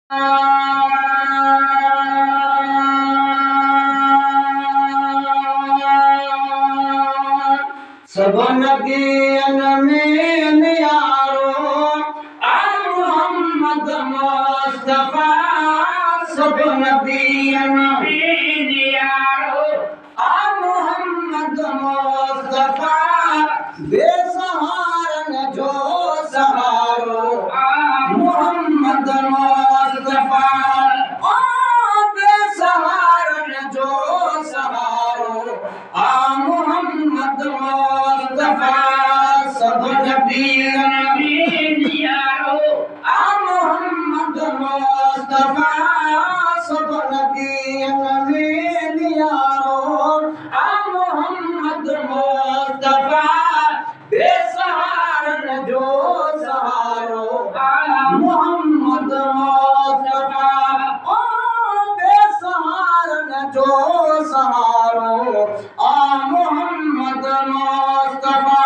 सब नबियन में नियारो आ मोहम्मद मुस्तफा। सब नबियन में नियारो आ मोहम्मद मुस्तफा। बेसहारन जो सहारो आ मोहम्मद मुस्तफा। ओ बेसहारन जो सहारो आ मोहम्मद मुस्तफा। सब नबियन में नियारो आ मोहम्मद मुस्तफा। सब नबियन में नियारो आ मोहम्मद मुस्तफा। बेसहारन जो सहारो आ मोहम्मद मुस्तफा। ओ बेसहारन जो सहारो आ मोहम्मद मुस्तफा।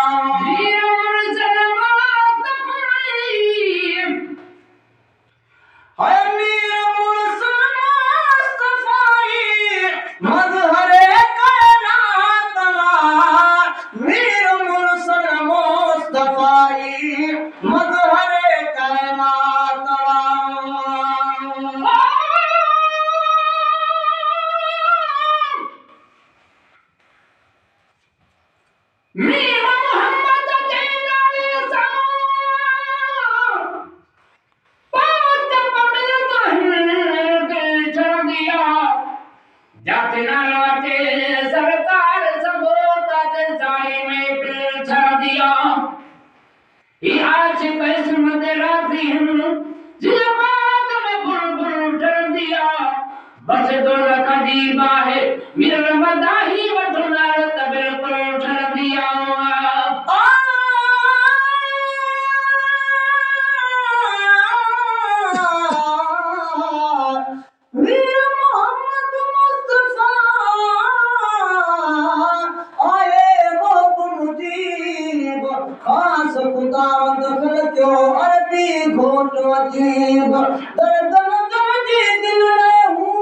बस दौलत अजीबा है मेरा मदाही वठना बिल्कुल ठर दिया। खास खुदावंद क्यों अरबी घोट अजीब दर्द जी दिल में हूँ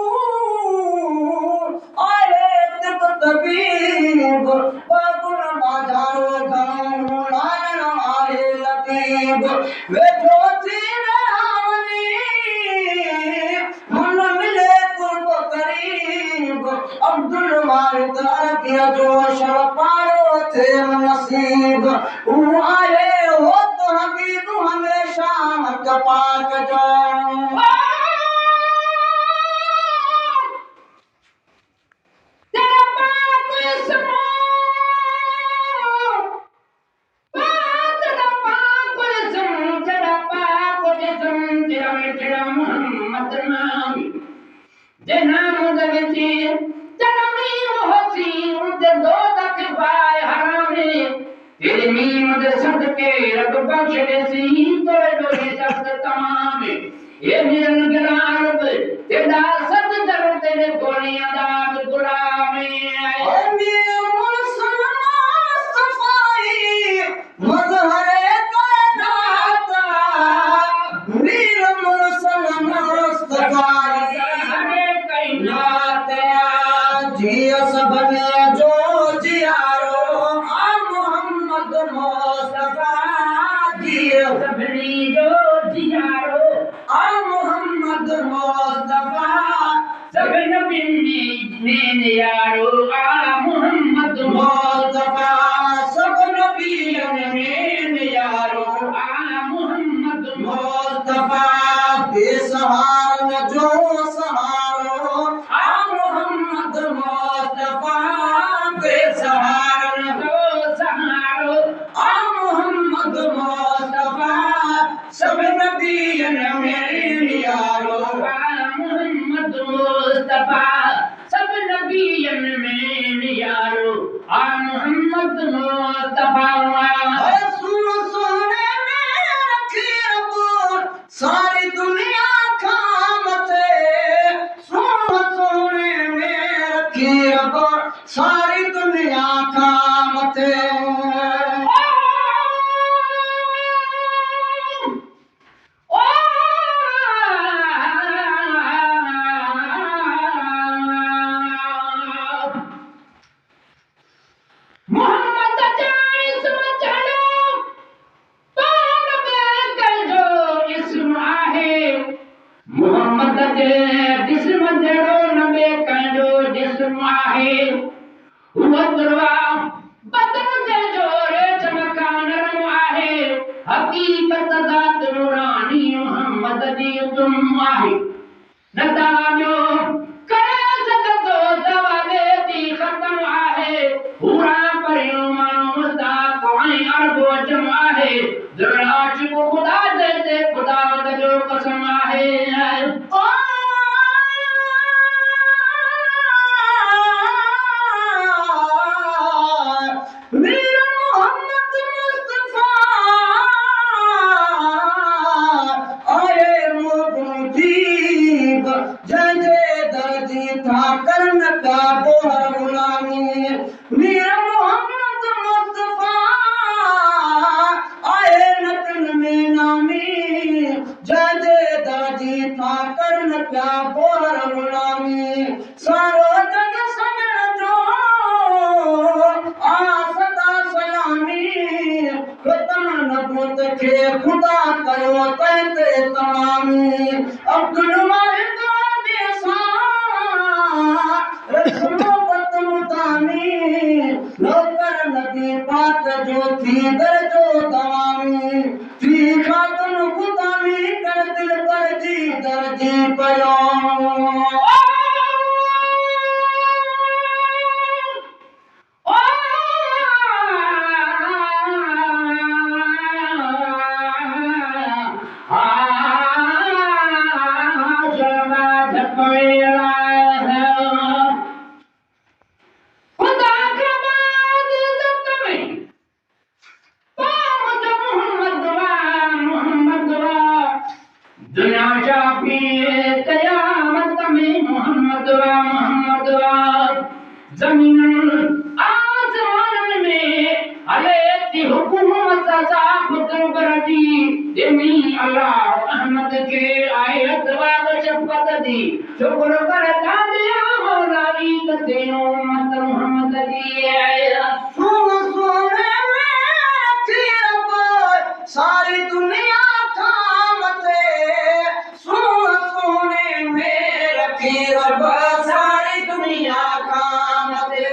आए तिब तबीब बाबुल बाजारो गाँव लायन आए लतीब वे ज्योति रावनी मन मिले कुर्ब करीब अब्दुल वारिद अरबिया जो शर पारो थे नसीब आए हो तो हबीब हमेशा पाक जो सारी दुनिया खामते मोहम्मद जे जिस्म जहिड़ो न ॿिए कंहिंजो जिस्म आहे उहो दुर्वा बदन जंहिंजो रेशम खां नरम आहे हक़ीक़त ज़ात नूरानी मोहम्मद जी तुम आहे न तव्हांजो करे सघंदो दवा बेदी ख़तम आहे पूरा परियूं माण्हू मुस्ताक़ ऐं अरबो जम आहे दिलि आशिक़ ख़ुदा ते ख़ुदा जो कसम आहे मीर मोहम्मद मुस्तफा आए मुजीब जंहिंजे दर्जी था करन का बोहर गुलामी मीर मोहम्मद मुस्तफा आए नतन में नामी जंहिंजे दर्जी था करन का बोहर गुलामी सारो जग सजण जो सदा सलामी ख़तम नबूत खे ख़ुदा कयो तंहिंते तमामी अब्दुल मालिक नौकर नबी पाक जो थी दर्जो तमामी थी खातुन ख़ुदामी कर दिल पर जी दर्जी पयो दुनिया चापी कयामत में मोहम्मद जमीन आसमान में हले थी हुकूमत सा खुद बरदी देमी अल्लाह अहमद के आयत वाग शफकत दी शुक्र करता दिया मौलावी ते उम्मत मोहम्मद दी आयत सोने में थी रब सारी दुनिया सोने में रखी रब सारी दुनिया काम दे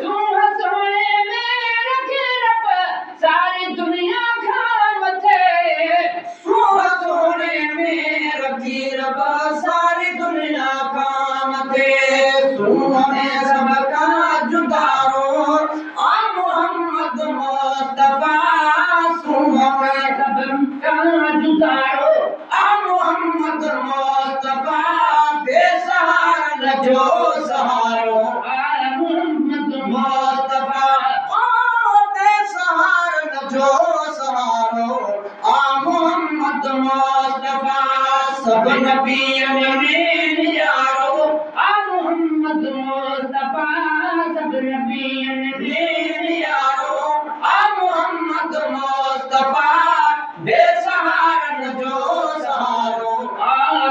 सोने में रखी रब सारी दुनिया काम दे सोने में रखी रब सारी दुनिया काम दे सोने सबका जुदारो आ मोहम्मद मुस्तफा सोने सबका जुदारो मोहम्मद मुस्तफा बेसहारा जो सहारो मोहम्मद मुस्तफा बेसहारा जो सहारो मोहम्मद मुस्तफा सब नबियन में यारो मोहम्मद मुस्तफा सब नबियन में यारो मोहम्मद मुस्तफा बेसहारा जो सहारो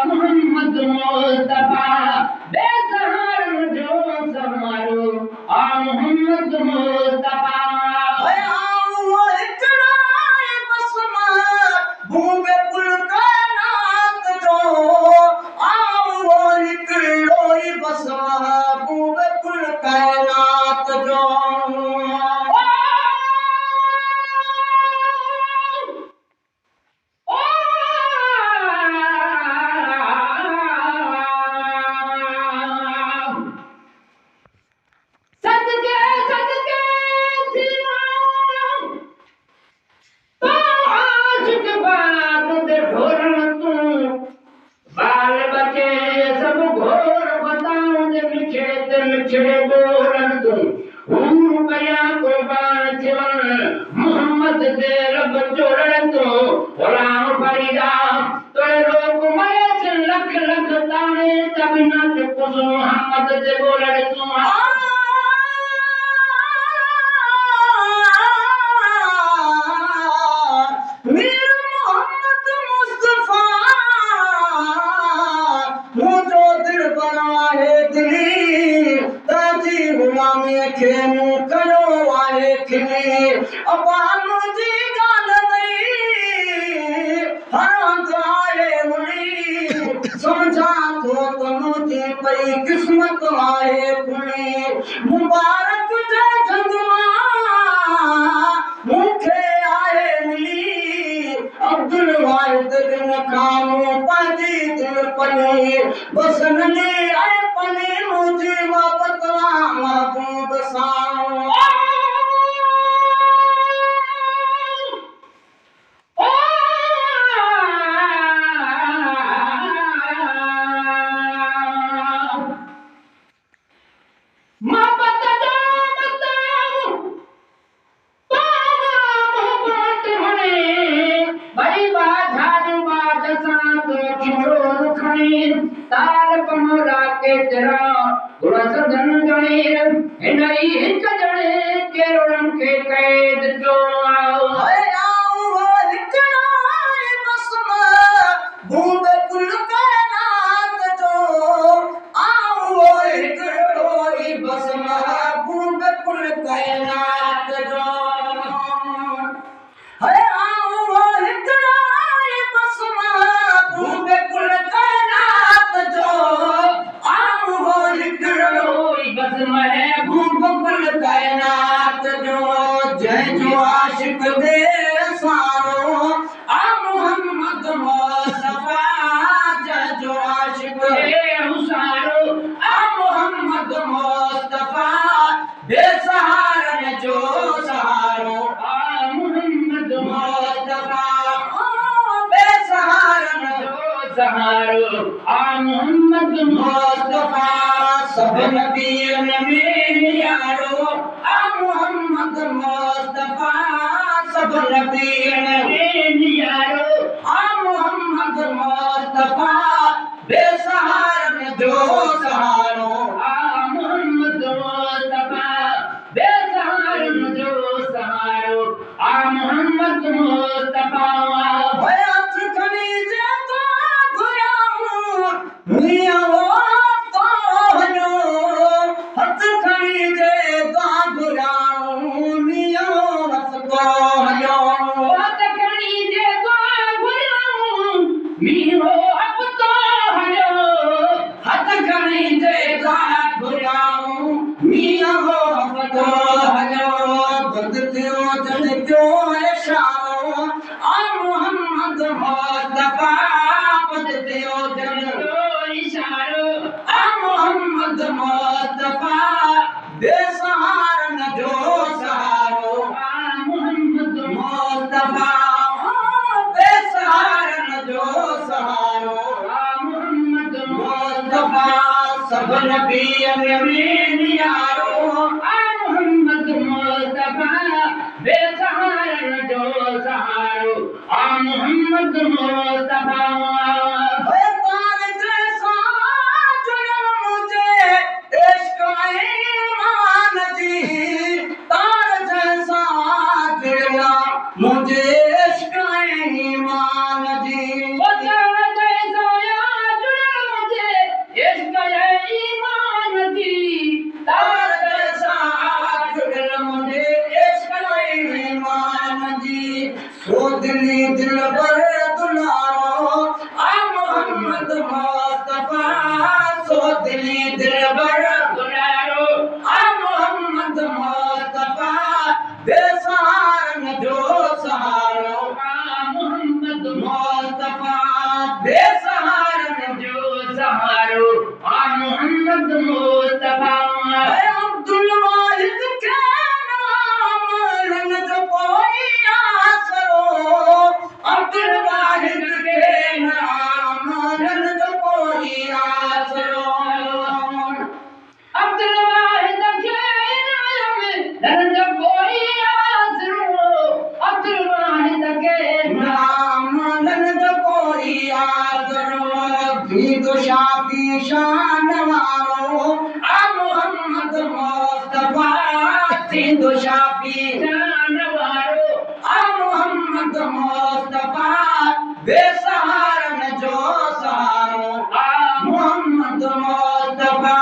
मोहम्मद मुस्तफा बेसहारा जो सहारो मोहम्मद मुस्तफा भूमि कुल कायनात जो आओ हिकिड़ो बसमा भूमि कुल कायनात जो मोहम्मद दे रब जोड़न तो गुलाम फरीदा तोरे लोग मरे लख लख ताने तबिना के कुछ मोहम्मद दे बोलड़ तू मीर मोहम्मद मुस्तफा मुझो दिल बनाए दिली ताजी गुलामी खे मूं कयो आहे खिली अबा मुंहिंजी ॻाल्हि नहीं हर हंध आए मुनी समझा तो तुझे पई किस्मत आए खुली मुबारक जे जंगमा मुखे आए मिली अब्दुल वाहिद बिन खामो पाजी दिल पली बस नली आए पली मुझे वापतवा महबूब साओ ताल पमरा के तेरा गुरस धन गणेर हिनई हिक जणे केरड़न के कैद जो आओ बूंद कुल कायनात जो आओ हिकड़ोई बस बूंद कुल कायनात जो है आओ हिकड़ोई बस बूंद कुल कायनात जो आओ हिकड़ोई बस बूंद कुल कायनात जो जय जो आशिक दे सारो आ मोहम्मद मुस्तफा जय जो आशिक दे हुसारो आ मोहम्मद मुस्तफा बेसहारन जो सहारो आ मोहम्मद मुस्तफा बेसहारन जो सहारो आ मोहम्मद मुस्तफा सब नबियन में यारो आ मोहम्मद मुस्तफा सब नबियन में यारो आ मोहम्मद मुस्तफा बेसहारन जो सहारो आ मोहम्मद मुस्तफा बेसहारन जो सहारो आ मोहम्मद मुस्तफा भयात खलीजे तो घुराऊं मियां वो तो हनो हथ खलीजे तो घुराऊं मियां हथ तो हनो हथ खलीजे तो घुराऊं मियां हथ तो हनो हथ खलीजे तो घुराऊं मियां हथ तो हनो बद थियो जन क्यों इशारो आ मोहम्मद मुस्तफा बद थियो जन क्यों इशारो आ मोहम्मद मुस्तफा बेसहारन जो सहारो आ मोहम्मद मुस्तफा बेसहारन जो सहारो आ मोहम्मद मुस्तफा सब नबियन में यारो आ मोहम्मद मुस्तफा बेसहारन जो सहारो आ मोहम्मद मुस्तफा मुझे इश्क ईमान जी तार जैसा जुड़ा मुझे इश्क ईमान जी तार जैसा जुड़ा मुझे इश्क ईमान जी सो दिली दिल पर दुलारो आ मोहम्मद मुस्तफा सो दिली दिल पर दुलारो आ मोहम्मद मुस्तफा बेसहारन जो सहारो आ मोहम्मद मुस्तफा बेसहारन जो सहारो आ मोहम्मद मुस्तफा अब्दुल वाहिद के नाम लन जो कोई आसरो अब्दुल वाहिद के नाम लन जो कोई आसरो अब्दुल वाहिद के नाम लन जो कोई अब्दुल वाहिद के नाम लन जो कोई आसरो भीद शाफी शान वारो आ मोहम्मद मुस्तफा भीद शाफी शान वारो आ मोहम्मद मुस्तफा बेसहारन जो सहारो आ मोहम्मद मुस्तफा